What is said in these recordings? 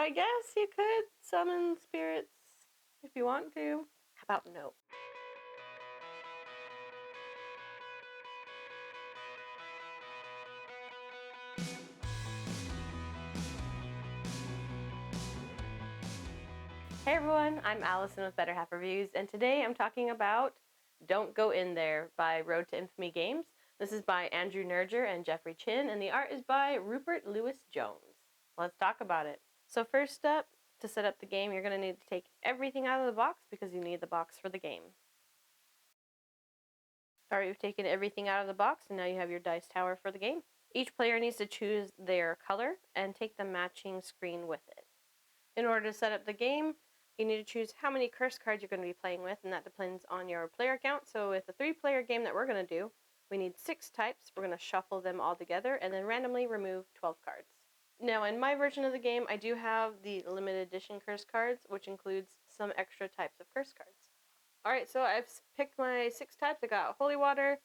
I guess you could summon spirits if you want to. How about no? Hey everyone, I'm Allison with Better Half Reviews, and today I'm talking about Don't Go In There by Road to Infamy Games. This is by Andrew Nerger and Jeffrey Chin, and the art is by Rupert Lewis Jones. Let's talk about it. So first up, to set up the game, you're going to need to take everything out of the box because you need the box for the game. Alright, you've taken everything out of the box, and now you have your dice tower for the game. Each player needs to choose their color and take the matching screen with it. In order to set up the game, you need to choose how many curse cards you're going to be playing with, and that depends on your player count. So with the 3-player game that we're going to do, we need 6 types. We're going to shuffle them all together and then randomly remove 12 cards. Now in my version of the game, I do have the limited edition curse cards, which includes some extra types of curse cards. Alright, so I've picked my 6 types. I got Holy Water,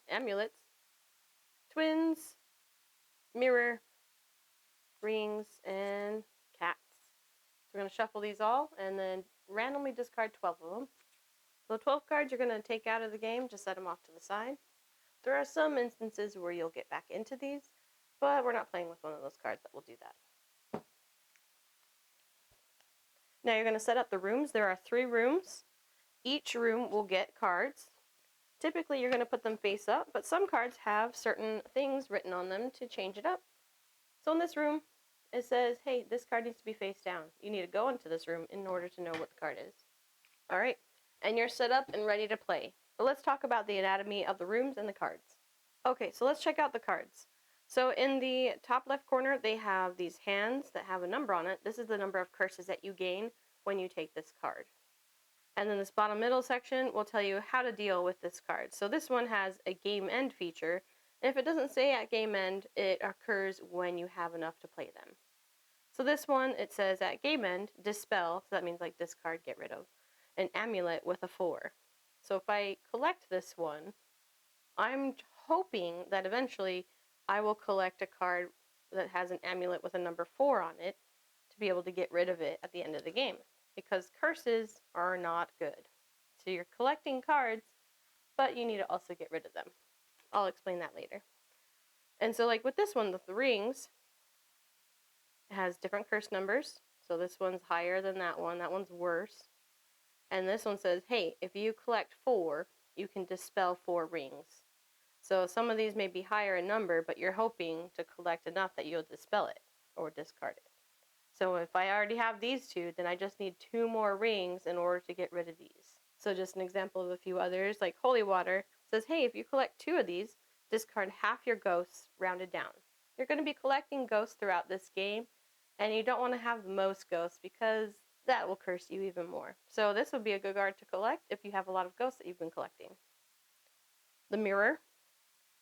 Amulets, Twins, Mirror, Rings, and Cats. We're going to shuffle these all and then randomly discard 12 of them. The 12 cards you're going to take out of the game, just set them off to the side. There are some instances where you'll get back into these, but we're not playing with one of those cards that will do that. Now you're going to set up the rooms. There are 3 rooms. Each room will get cards. Typically you're going to put them face up, but some cards have certain things written on them to change it up. So in this room, it says, hey, this card needs to be face down. You need to go into this room in order to know what the card is. Alright, and you're set up and ready to play. But let's talk about the anatomy of the rooms and the cards. Okay, so let's check out the cards. So in the top left corner, they have these hands that have a number on it. This is the number of curses that you gain when you take this card. And then this bottom middle section will tell you how to deal with this card. So this one has a game end feature. And if it doesn't say at game end, it occurs when you have enough to play them. So this one, it says at game end, dispel, so that means like discard, get rid of, an amulet with a 4. So if I collect this one, I'm hoping that eventually I will collect a card that has an amulet with a number 4 on it to be able to get rid of it at the end of the game. Because curses are not good. So you're collecting cards, but you need to also get rid of them. I'll explain that later. And so like with this one, the rings, it has different curse numbers. So this one's higher than that one's worse. And this one says, hey, if you collect 4, you can dispel 4 rings. So some of these may be higher in number, but you're hoping to collect enough that you'll dispel it or discard it. So if I already have these 2, then I just need 2 more rings in order to get rid of these. So just an example of a few others, like Holy Water says, hey, if you collect 2 of these, discard half your ghosts rounded down. You're going to be collecting ghosts throughout this game, and you don't want to have the most ghosts because that will curse you even more. So this would be a good card to collect if you have a lot of ghosts that you've been collecting. The Mirror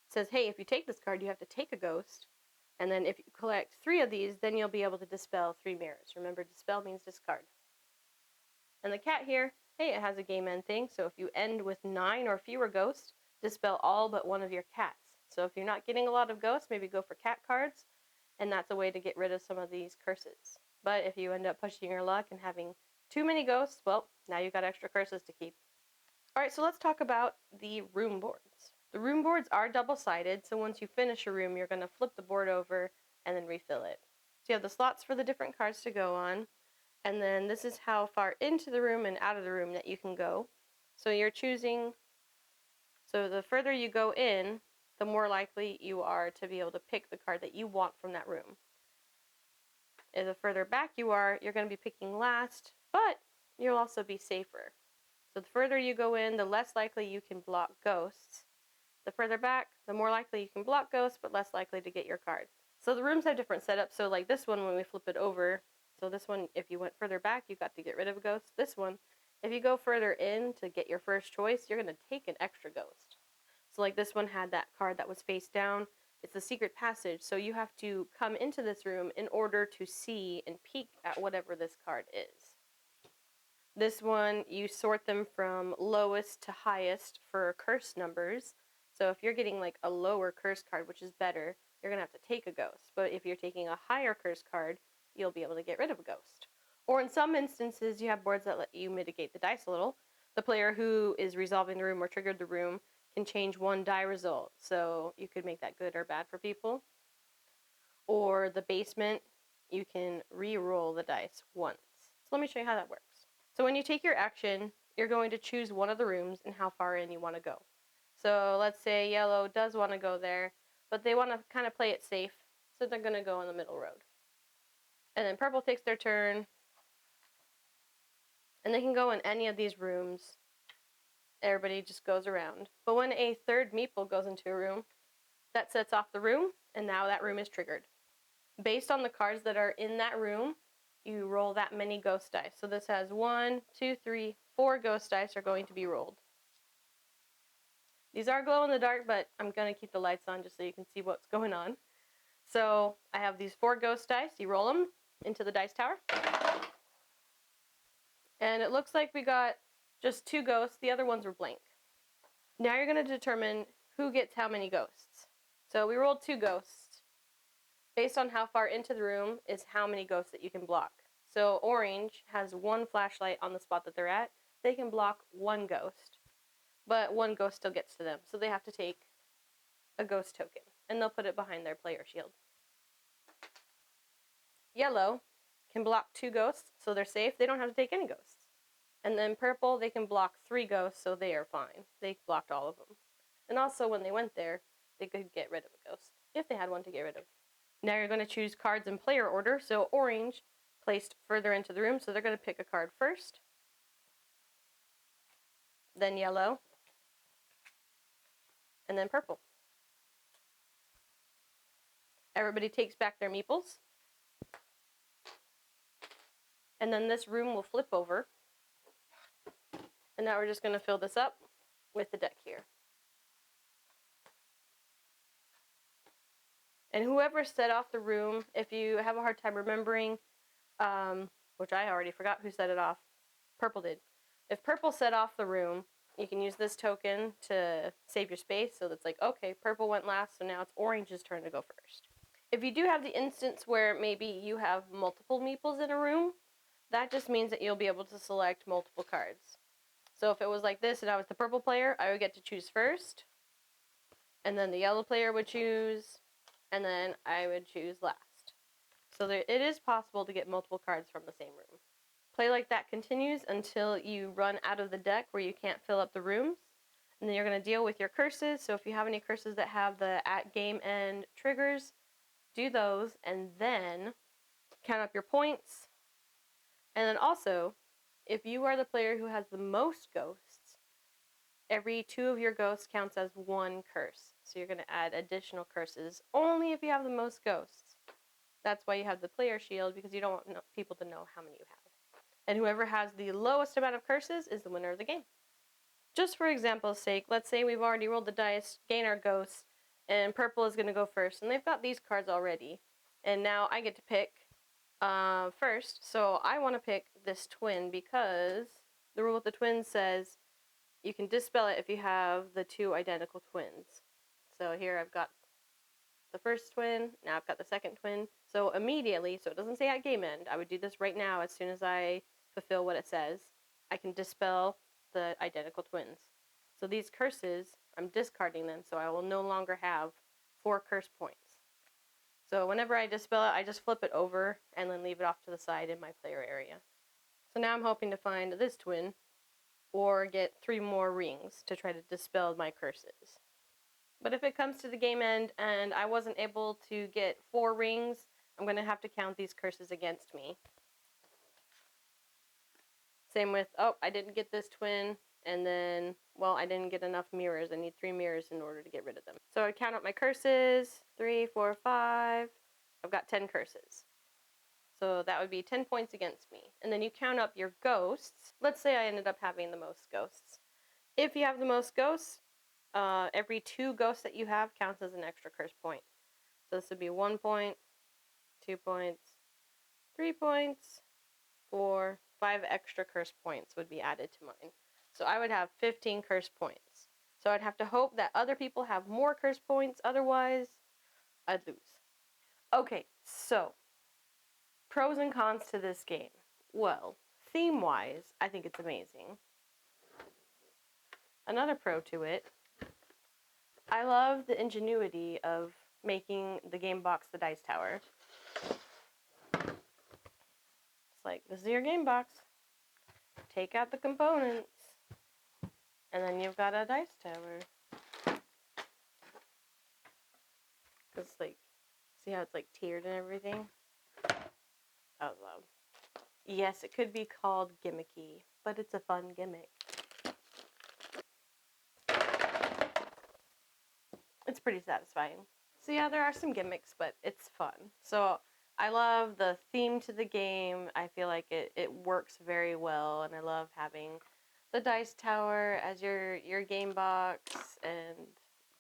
says, hey, if you take this card, you have to take a ghost. And then if you collect 3 of these, then you'll be able to dispel 3 mirrors. Remember, dispel means discard. And the cat here, hey, it has a game end thing. So if you end with 9 or fewer ghosts, dispel all but one of your cats. So if you're not getting a lot of ghosts, maybe go for cat cards. And that's a way to get rid of some of these curses. But if you end up pushing your luck and having too many ghosts, well, now you've got extra curses to keep. Alright, so let's talk about the room boards. The room boards are double-sided, so once you finish a room, you're going to flip the board over and then refill it. So you have the slots for the different cards to go on, and then this is how far into the room and out of the room that you can go. So you're choosing, so the further you go in, the more likely you are to be able to pick the card that you want from that room. And the further back you are, you're going to be picking last, but you'll also be safer. So the further you go in, the less likely you can block ghosts. The further back, the more likely you can block ghosts, but less likely to get your card. So the rooms have different setups. So like this one, when we flip it over, so this one, if you went further back, you got to get rid of a ghost. This one, if you go further in to get your first choice, you're going to take an extra ghost. So like this one had that card that was face down. It's the secret passage, so you have to come into this room in order to see and peek at whatever this card is. This one, you sort them from lowest to highest for curse numbers. So if you're getting like a lower curse card, which is better, you're going to have to take a ghost. But if you're taking a higher curse card, you'll be able to get rid of a ghost. Or in some instances, you have boards that let you mitigate the dice a little. The player who is resolving the room or triggered the room can change one die result, so you could make that good or bad for people. Or the basement, you can re-roll the dice once. So let me show you how that works. So when you take your action, you're going to choose one of the rooms and how far in you want to go. So let's say yellow does want to go there, but they want to kind of play it safe, so they're going to go in the middle road. And then purple takes their turn, and they can go in any of these rooms. Everybody just goes around. But when a third meeple goes into a room, that sets off the room, and now that room is triggered. Based on the cards that are in that room, you roll that many ghost dice. So this has 1, 2, 3, 4 ghost dice are going to be rolled. These are glow in the dark, but I'm going to keep the lights on just so you can see what's going on. So I have these 4 ghost dice. You roll them into the dice tower. And it looks like we got just 2 ghosts. The other ones were blank. Now you're going to determine who gets how many ghosts. So we rolled 2 ghosts. Based on how far into the room is how many ghosts that you can block. So orange has 1 flashlight on the spot that they're at. They can block 1 ghost, but 1 ghost still gets to them. So they have to take a ghost token, and they'll put it behind their player shield. Yellow can block 2 ghosts, so they're safe. They don't have to take any ghosts. And then purple, they can block 3 ghosts, so they are fine. They blocked all of them. And also when they went there, they could get rid of a ghost, if they had one to get rid of. Now you're going to choose cards in player order. So orange placed further into the room, so they're going to pick a card first. Then yellow. And then purple. Everybody takes back their meeples. And then this room will flip over. And now we're just going to fill this up with the deck here. And whoever set off the room, if you have a hard time remembering, which I already forgot who set it off, purple did. If purple set off the room, you can use this token to save your space. So that's like, okay, purple went last, so now it's orange's turn to go first. If you do have the instance where maybe you have multiple meeples in a room, that just means that you'll be able to select multiple cards. So if it was like this and I was the purple player, I would get to choose first, and then the yellow player would choose, and then I would choose last. So it is possible to get multiple cards from the same room. Play like that continues until you run out of the deck where you can't fill up the rooms. And then you're going to deal with your curses. So if you have any curses that have the at game end triggers, do those and then count up your points. And then also, if you are the player who has the most ghosts, every 2 of your ghosts counts as 1 curse. So you're going to add additional curses only if you have the most ghosts. That's why you have the player shield, because you don't want people to know how many you have. And whoever has the lowest amount of curses is the winner of the game. Just for example's sake, let's say we've already rolled the dice, gain our ghosts, and purple is going to go first. And they've got these cards already. And now I get to pick first. So I want to pick this twin because the rule with the twins says you can dispel it if you have the 2 identical twins. So here I've got the first twin, now I've got the second twin. So immediately, so it doesn't say at game end, I would do this right now as soon as I fulfill what it says. I can dispel the identical twins. So these curses, I'm discarding them, so I will no longer have 4 curse points. So whenever I dispel it, I just flip it over and then leave it off to the side in my player area. So now I'm hoping to find this twin or get 3 more rings to try to dispel my curses. But if it comes to the game end and I wasn't able to get 4 rings, I'm going to have to count these curses against me. Same with, oh, I didn't get this twin, and then, well, I didn't get enough mirrors. I need 3 mirrors in order to get rid of them. So I count up my curses, 3, 4, 5. I've got 10 curses. So that would be 10 points against me. And then you count up your ghosts. Let's say I ended up having the most ghosts. If you have the most ghosts, every 2 ghosts that you have counts as an extra curse point. So this would be 1 point, 2 points, 3 points, 4, 5 extra curse points would be added to mine. So I would have 15 curse points. So I'd have to hope that other people have more curse points, otherwise I'd lose. Okay, so Pros and cons to this game. Well, theme-wise, I think it's amazing. Another pro to it, I love the ingenuity of making the game box the dice tower. It's like, this is your game box. Take out the components, and then you've got a dice tower. Because, like, see how it's, like, tiered and everything? That was loud. Yes, it could be called gimmicky, but it's a fun gimmick. It's pretty satisfying. So yeah, there are some gimmicks, but it's fun. So I love the theme to the game. I feel like it works very well, and I love having the dice tower as your game box and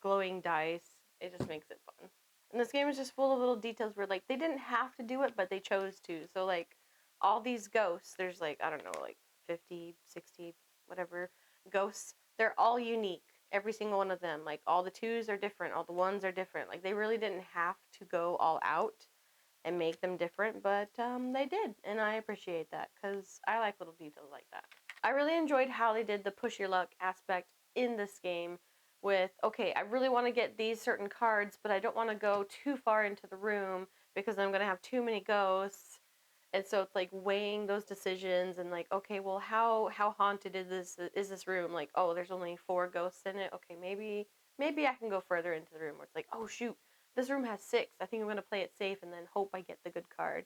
glowing dice. It just makes it fun. And this game is just full of little details where, like, they didn't have to do it, but they chose to. So, like, all these ghosts, there's, like, I don't know, like 50, 60, whatever ghosts. They're all unique. Every single one of them. Like, all the twos are different. All the ones are different. Like, they really didn't have to go all out and make them different, but they did. And I appreciate that because I like little details like that. I really enjoyed how they did the push your luck aspect in this game with, okay, I really want to get these certain cards, but I don't want to go too far into the room because I'm going to have too many ghosts. And so it's like weighing those decisions and like, okay, well, how haunted is this room? Like, oh, there's only 4 ghosts in it. Okay, maybe I can go further into the room. Where it's like, oh shoot, this room has 6. I think I'm going to play it safe and then hope I get the good card.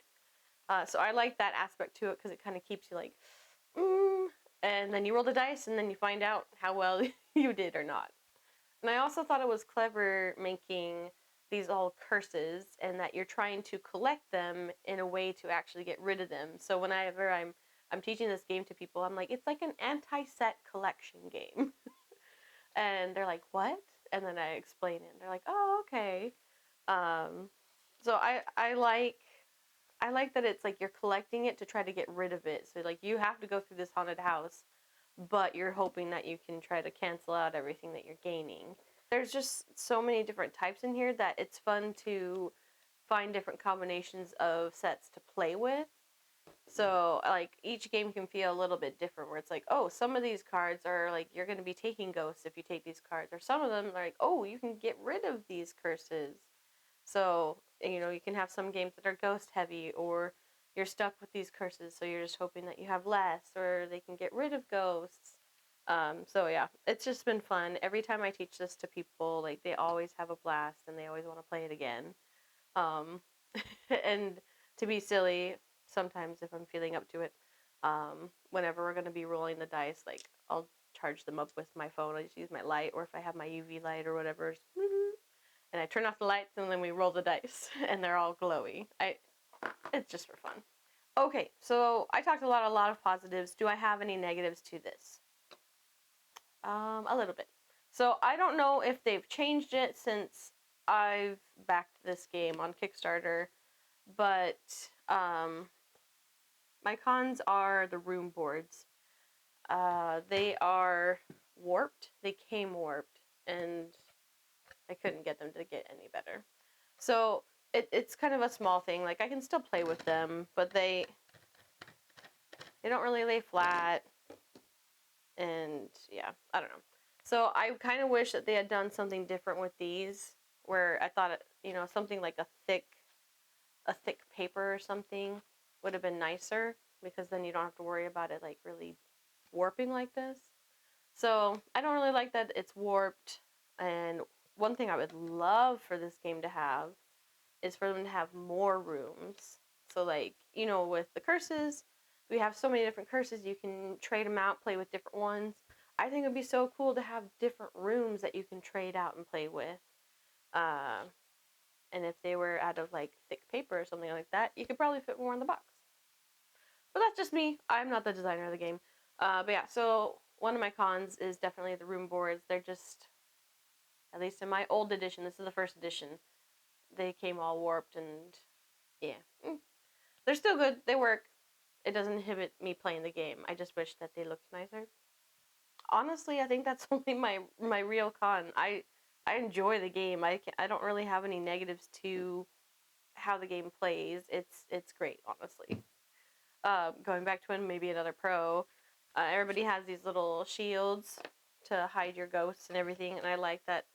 So I like that aspect to it because it kind of keeps you like, and then you roll the dice and then you find out how well you did or not. And I also thought it was clever making these all curses and that you're trying to collect them in a way to actually get rid of them. So whenever I'm teaching this game to people, I'm like, it's like an anti-set collection game. And they're like, what? And then I explain it. And they're like, oh, okay. So I like that it's like you're collecting it to try to get rid of it. So like you have to go through this haunted house, but you're hoping that you can try to cancel out everything that you're gaining. There's just so many different types in here that it's fun to find different combinations of sets to play with. So like each game can feel a little bit different where it's like, oh, some of these cards are like you're going to be taking ghosts if you take these cards, or some of them are like, oh, you can get rid of these curses. So, you know, you can have some games that are ghost heavy, or you're stuck with these curses, so you're just hoping that you have less, or they can get rid of ghosts. So yeah, it's just been fun. Every time I teach this to people, like, they always have a blast, and they always want to play it again. And to be silly, sometimes if I'm feeling up to it, whenever we're going to be rolling the dice, like, I'll charge them up with my phone. I just use my light, or if I have my UV light or whatever, and I turn off the lights, and then we roll the dice, and they're all glowy. It's just for fun. Okay, so I talked a lot of positives. Do I have any negatives to this? A little bit. So I don't know if they've changed it since I've backed this game on Kickstarter, but my cons are the room boards. They are warped. They came warped, and I couldn't get them to get any better. So it's kind of a small thing. Like, I can still play with them, but they don't really lay flat. And yeah, I don't know. So I kind of wish that they had done something different with these, where I thought, you know, something like a thick paper or something would have been nicer, because then you don't have to worry about it like really warping like this. So I don't really like that it's warped. And one thing I would love for this game to have is for them to have more rooms. So, like, you know, with the curses, we have so many different curses. You can trade them out, play with different ones. I think it would be so cool to have different rooms that you can trade out and play with. And if they were out of, like, thick paper or something like that, you could probably fit more in the box. But that's just me. I'm not the designer of the game. But yeah, so one of my cons is definitely the room boards. They're just, at least in my old edition, this is the first edition, they came all warped, and yeah. They're still good. They work. It doesn't inhibit me playing the game. I just wish that they looked nicer. Honestly, I think that's only my real con. I enjoy the game. I don't really have any negatives to how the game plays, it's great, honestly. Going back to maybe another pro, everybody has these little shields to hide your ghosts and everything, and I like that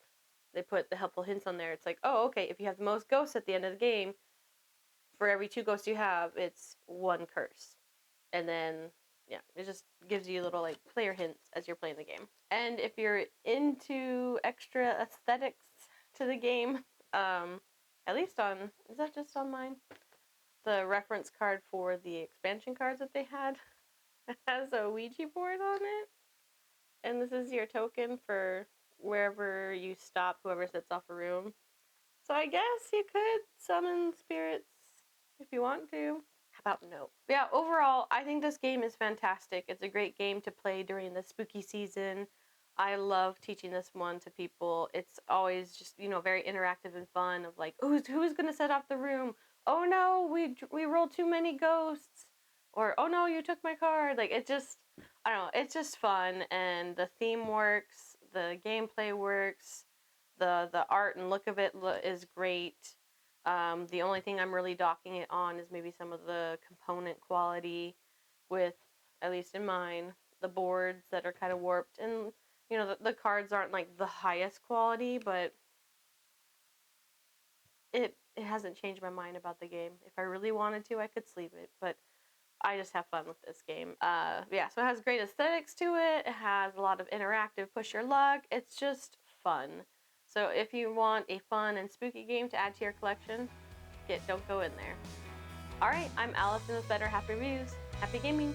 they put the helpful hints on there. It's like, oh, okay, if you have the most ghosts at the end of the game, for every 2 ghosts you have, it's 1 curse. And then, yeah, it just gives you little, like, player hints as you're playing the game. And if you're into extra aesthetics to the game, at least is that just on mine? The reference card for the expansion cards that they had has a Ouija board on it. And this is your token for wherever you stop, whoever sets off a room. So I guess you could summon spirits if you want to. How about no? But yeah, overall, I think this game is fantastic. It's a great game to play during the spooky season. I love teaching this one to people. It's always just, very interactive and fun of like, who's going to set off the room? Oh no, we rolled too many ghosts. Or, oh no, you took my card. Like, it just, I don't know, it's just fun, and the theme works, the gameplay works, the art and look of it is great. The only thing I'm really docking it on is maybe some of the component quality with, at least in mine, the boards that are kind of warped, and the cards aren't like the highest quality, but it hasn't changed my mind about the game. If I really wanted to, I could sleeve it, but I just have fun with this game. Yeah, so it has great aesthetics to it. It has a lot of interactive push your luck. It's just fun. So if you want a fun and spooky game to add to your collection, Don't Go in there. Alright, I'm Alison with Better Happy Reviews. Happy gaming!